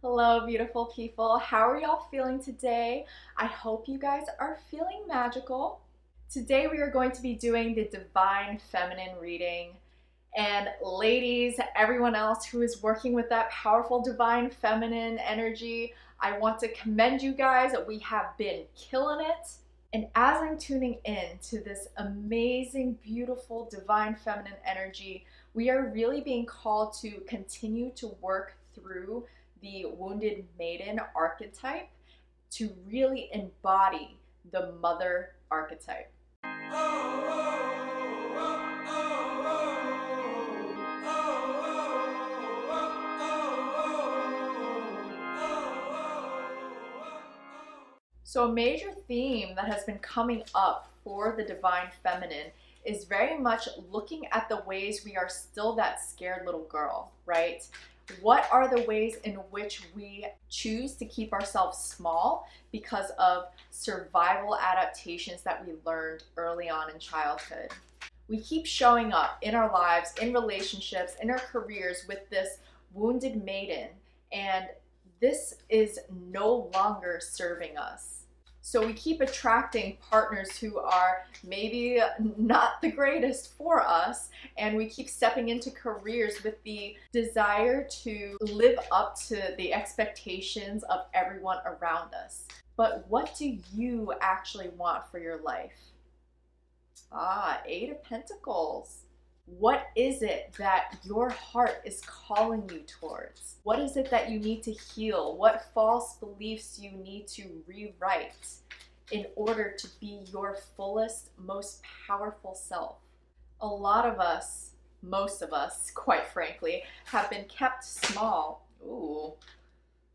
Hello, beautiful people. How are y'all feeling today? I hope you guys are feeling magical. Today, we are going to be doing the Divine Feminine reading. And ladies, everyone else who is working with that powerful Divine Feminine energy, I want to commend you guys. We have been killing it. And as I'm tuning in to this amazing, beautiful, Divine Feminine energy, we are really being called to continue to work through the wounded maiden archetype to really embody the mother archetype. So a major theme that has been coming up for the Divine Feminine is very much looking at the ways we are still that scared little girl, right? What are the ways in which we choose to keep ourselves small because of survival adaptations that we learned early on in childhood? We keep showing up in our lives, in relationships, in our careers with this wounded maiden, and this is no longer serving us. So we keep attracting partners who are maybe not the greatest for us, and we keep stepping into careers with the desire to live up to the expectations of everyone around us. But what do you actually want for your life? Eight of Pentacles. What is it that your heart is calling you towards? What is it that you need to heal? What false beliefs you need to rewrite in order to be your fullest, most powerful self? A lot of us, most of us, quite frankly, have been kept small. Ooh,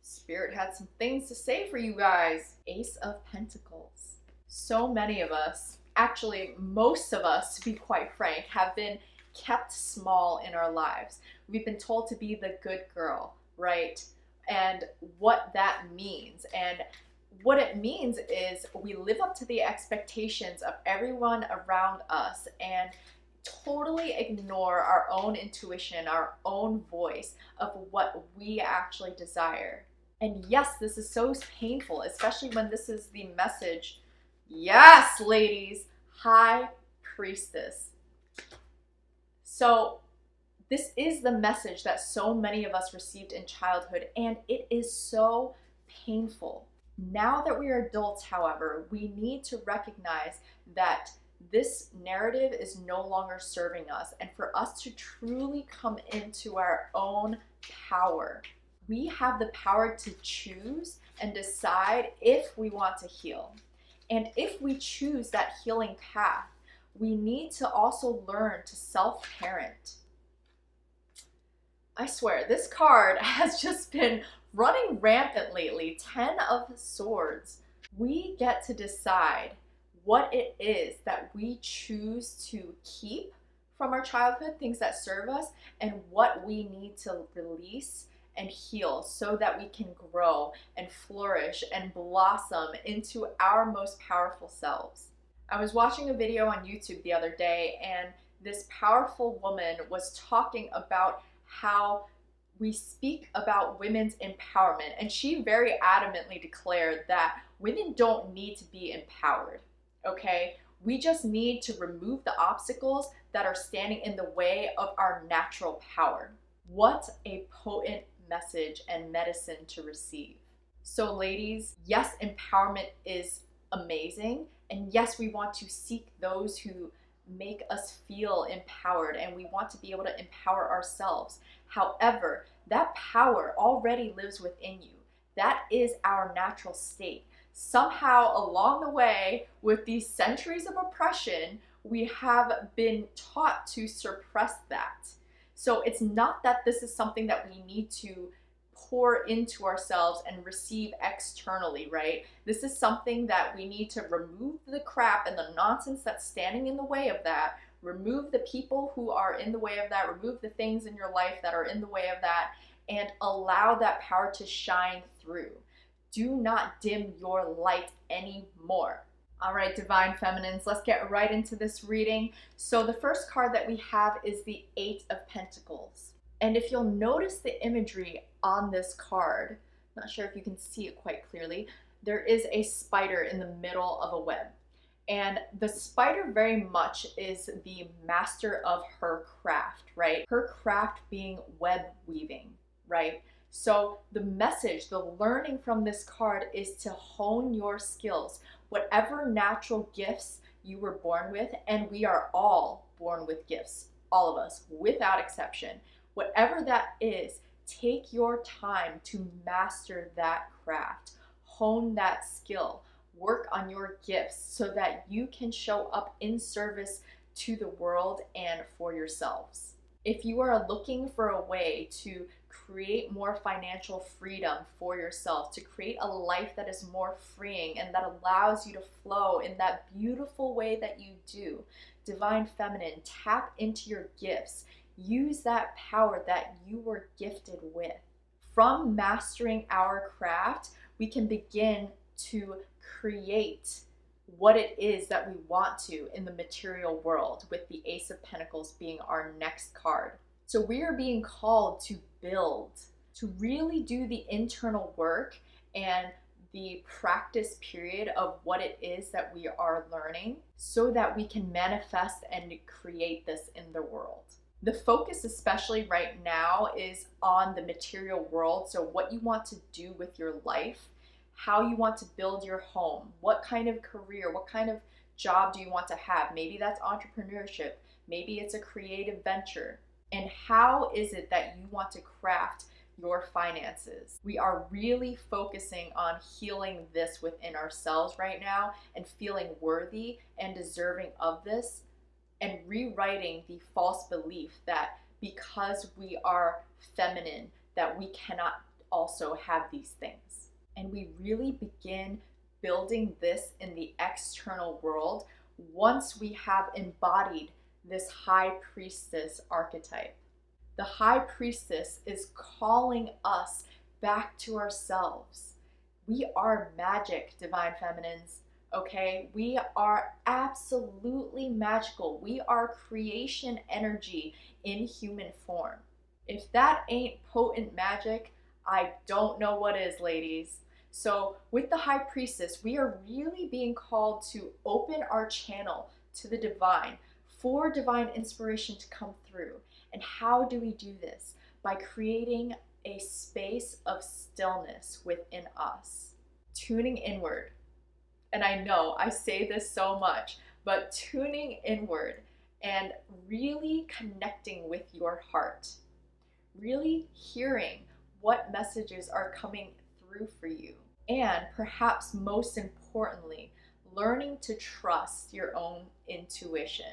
Spirit had some things to say for you guys. Ace of Pentacles. So many of us, actually most of us, to be quite frank, have been kept small in our lives. We've been told to be the good girl, right? And what that means. And what it means is we live up to the expectations of everyone around us and totally ignore our own intuition, our own voice of what we actually desire. And yes, this is so painful, especially when this is the message. Yes, ladies, High Priestess. So this is the message that so many of us received in childhood, and it is so painful. Now that we are adults, however, we need to recognize that this narrative is no longer serving us, and for us to truly come into our own power, we have the power to choose and decide if we want to heal. And if we choose that healing path, we need to also learn to self-parent. I swear, this card has just been running rampant lately. 10 of Swords. We get to decide what it is that we choose to keep from our childhood, things that serve us, and what we need to release and heal so that we can grow and flourish and blossom into our most powerful selves. I was watching a video on YouTube the other day, and this powerful woman was talking about how we speak about women's empowerment, and she very adamantly declared that women don't need to be empowered, okay? We just need to remove the obstacles that are standing in the way of our natural power. What a potent message and medicine to receive. So ladies, yes, empowerment is amazing, and yes, we want to seek those who make us feel empowered, and we want to be able to empower ourselves. However, that power already lives within you. That is our natural state. Somehow along the way, with these centuries of oppression, we have been taught to suppress that. So it's not that this is something that we need to pour into ourselves and receive externally, right? This is something that we need to remove the crap and the nonsense that's standing in the way of that, remove the people who are in the way of that, remove the things in your life that are in the way of that, and allow that power to shine through. Do not dim your light anymore. All right, Divine Feminines, let's get right into this reading. So the first card that we have is the 8 of Pentacles. And if you'll notice the imagery on this card, Not sure if you can see it quite clearly. There is a spider in the middle of a web. And the spider very much is the master of her craft, right? Her craft being web weaving, right? So the message, the learning from this card is to hone your skills, whatever natural gifts you were born with, and we are all born with gifts, all of us, without exception. Whatever that is, take your time to master that craft, hone that skill, work on your gifts so that you can show up in service to the world and for yourselves. If you are looking for a way to create more financial freedom for yourself, to create a life that is more freeing and that allows you to flow in that beautiful way that you do, Divine Feminine, tap into your gifts. Use that power that you were gifted with. From mastering our craft, we can begin to create what it is that we want to in the material world, with the Ace of Pentacles being our next card. So we are being called to build, to really do the internal work and the practice period of what it is that we are learning so that we can manifest and create this in the world. The focus, especially right now, is on the material world. So what you want to do with your life, how you want to build your home, what kind of career, what kind of job do you want to have? Maybe that's entrepreneurship, maybe it's a creative venture. And how is it that you want to craft your finances? We are really focusing on healing this within ourselves right now and feeling worthy and deserving of this, and rewriting the false belief that because we are feminine, that we cannot also have these things. And we really begin building this in the external world once we have embodied this High Priestess archetype. The High Priestess is calling us back to ourselves. We are magic, Divine Feminines, okay? We are absolutely magical. We are creation energy in human form. If that ain't potent magic, I don't know what is, ladies. So with the High Priestess, we are really being called to open our channel to the divine for divine inspiration to come through. And how do we do this? By creating a space of stillness within us, tuning inward. And I know I say this so much, but tuning inward and really connecting with your heart, really hearing what messages are coming through for you. And perhaps most importantly, learning to trust your own intuition.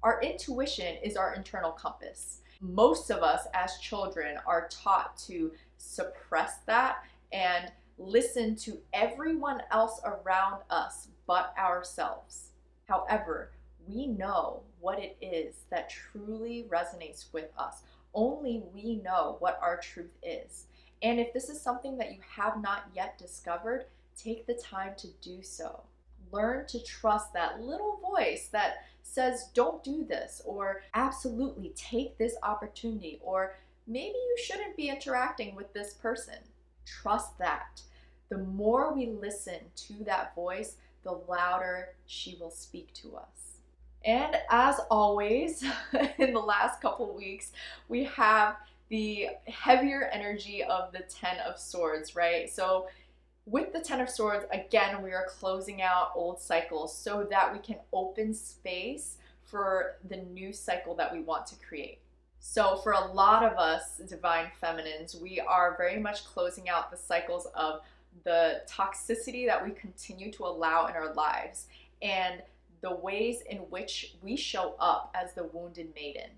Our intuition is our internal compass. Most of us as children are taught to suppress that and listen to everyone else around us but ourselves. However, we know what it is that truly resonates with us. Only we know what our truth is. And if this is something that you have not yet discovered, take the time to do so. Learn to trust that little voice that says, don't do this, or absolutely take this opportunity, or maybe you shouldn't be interacting with this person. Trust that. The more we listen to that voice, the louder she will speak to us. And as always, in the last couple weeks, we have the heavier energy of the Ten of Swords, right? So with the Ten of Swords, again, we are closing out old cycles so that we can open space for the new cycle that we want to create. So for a lot of us, Divine Feminines, we are very much closing out the cycles of the toxicity that we continue to allow in our lives and the ways in which we show up as the wounded maiden.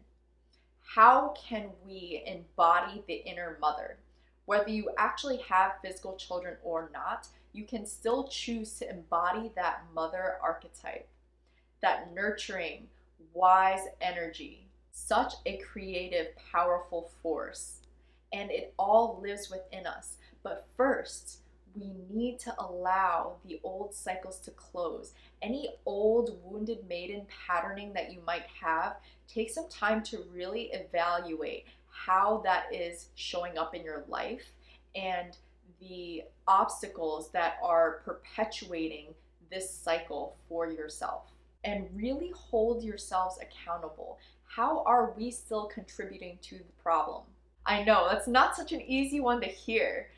How can we embody the inner mother? Whether you actually have physical children or not, you can still choose to embody that mother archetype, that nurturing, wise energy, such a creative, powerful force. And it all lives within us. But first, we need to allow the old cycles to close. Any old wounded maiden patterning that you might have, take some time to really evaluate how that is showing up in your life and the obstacles that are perpetuating this cycle for yourself, and really hold yourselves accountable. How are we still contributing to the problem? I know that's not such an easy one to hear,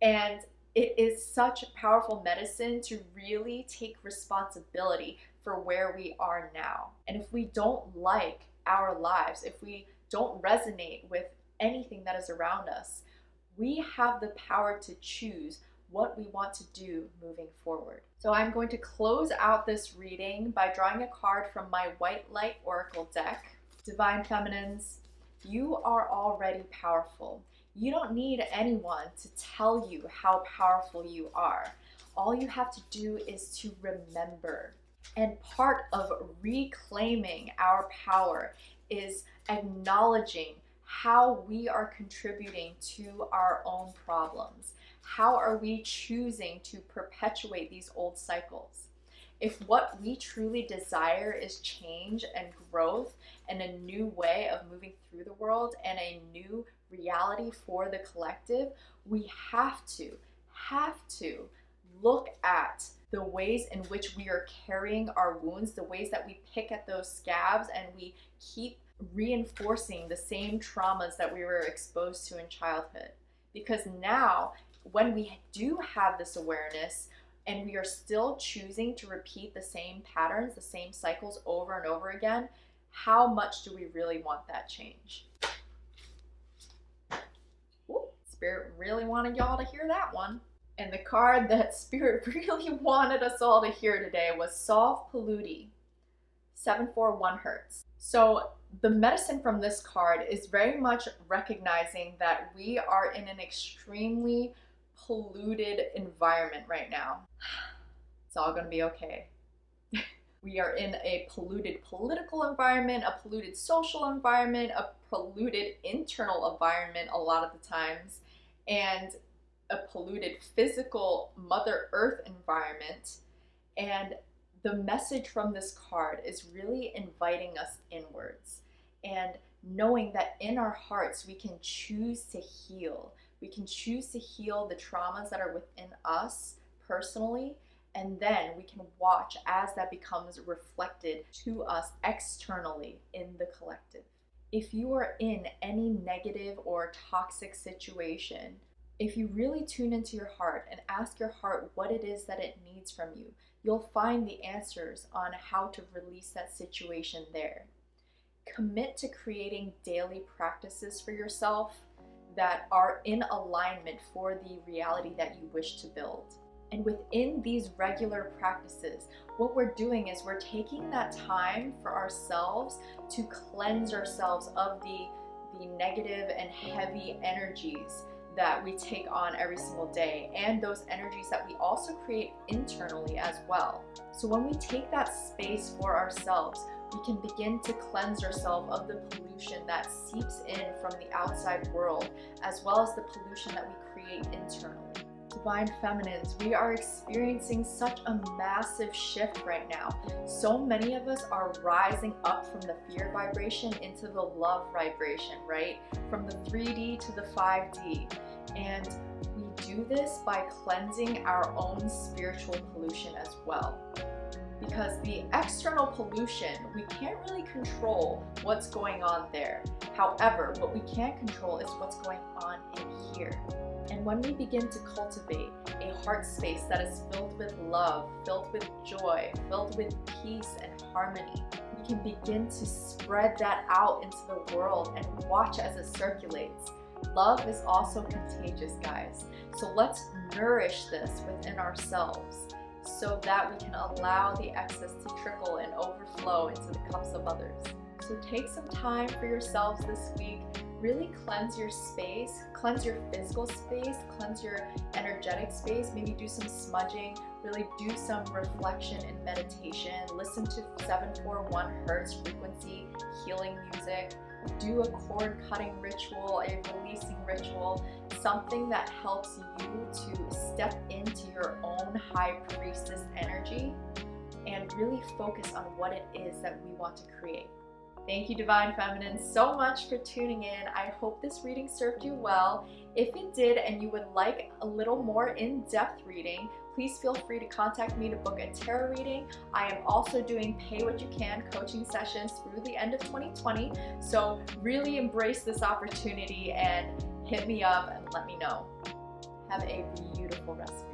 and it is such powerful medicine to really take responsibility for where we are now. And if we don't like our lives, if we don't resonate with anything that is around us, we have the power to choose what we want to do moving forward. So I'm going to close out this reading by drawing a card from my White Light Oracle deck. Divine Feminines, you are already powerful. You don't need anyone to tell you how powerful you are. All you have to do is to remember. And part of reclaiming our power is acknowledging how we are contributing to our own problems. How are we choosing to perpetuate these old cycles? If what we truly desire is change and growth and a new way of moving through the world and a new reality for the collective, we have to look at the ways in which we are carrying our wounds, the ways that we pick at those scabs and we keep reinforcing the same traumas that we were exposed to in childhood. Because now, when we do have this awareness and we are still choosing to repeat the same patterns, the same cycles over and over again, how much do we really want that change? Ooh, Spirit really wanted y'all to hear that one. And the card that Spirit really wanted us all to hear today was Solve Polluti, 741 Hertz. So the medicine from this card is very much recognizing that we are in an extremely polluted environment right now. It's all going to be okay. We are in a polluted political environment, a polluted social environment, a polluted internal environment a lot of the times, and a polluted physical Mother Earth environment. And the message from this card is really inviting us inwards and knowing that in our hearts we can choose to heal. We can choose to heal the traumas that are within us personally, and then we can watch as that becomes reflected to us externally in the collective. If you are in any negative or toxic situation, if you really tune into your heart and ask your heart what it is that it needs from you, you'll find the answers on how to release that situation there. Commit to creating daily practices for yourself that are in alignment for the reality that you wish to build. And within these regular practices, what we're doing is we're taking that time for ourselves to cleanse ourselves of the negative and heavy energies that we take on every single day, and those energies that we also create internally as well. So when we take that space for ourselves, we can begin to cleanse ourselves of the pollution that seeps in from the outside world, as well as the pollution that we create internally. Divine Feminines, we are experiencing such a massive shift right now. So many of us are rising up from the fear vibration into the love vibration, right? From the 3D to the 5D. And we do this by cleansing our own spiritual pollution as well. Because the external pollution, we can't really control what's going on there. However, what we can control is what's going on in here. And when we begin to cultivate a heart space that is filled with love, filled with joy, filled with peace and harmony, we can begin to spread that out into the world and watch as it circulates. Love is also contagious, guys. So let's nourish this within ourselves so that we can allow the excess to trickle and overflow into the cups of others. So take some time for yourselves this week. Really cleanse your space, cleanse your physical space, cleanse your energetic space, maybe do some smudging, really do some reflection and meditation, listen to 741 Hertz frequency healing music, do a cord cutting ritual, a releasing ritual, something that helps you to step into your own high priestess energy and really focus on what it is that we want to create. Thank you, Divine Feminine, so much for tuning in. I hope this reading served you well. If it did and you would like a little more in-depth reading, please feel free to contact me to book a tarot reading. I am also doing pay what you can coaching sessions through the end of 2020. So really embrace this opportunity and hit me up and let me know. Have a beautiful rest of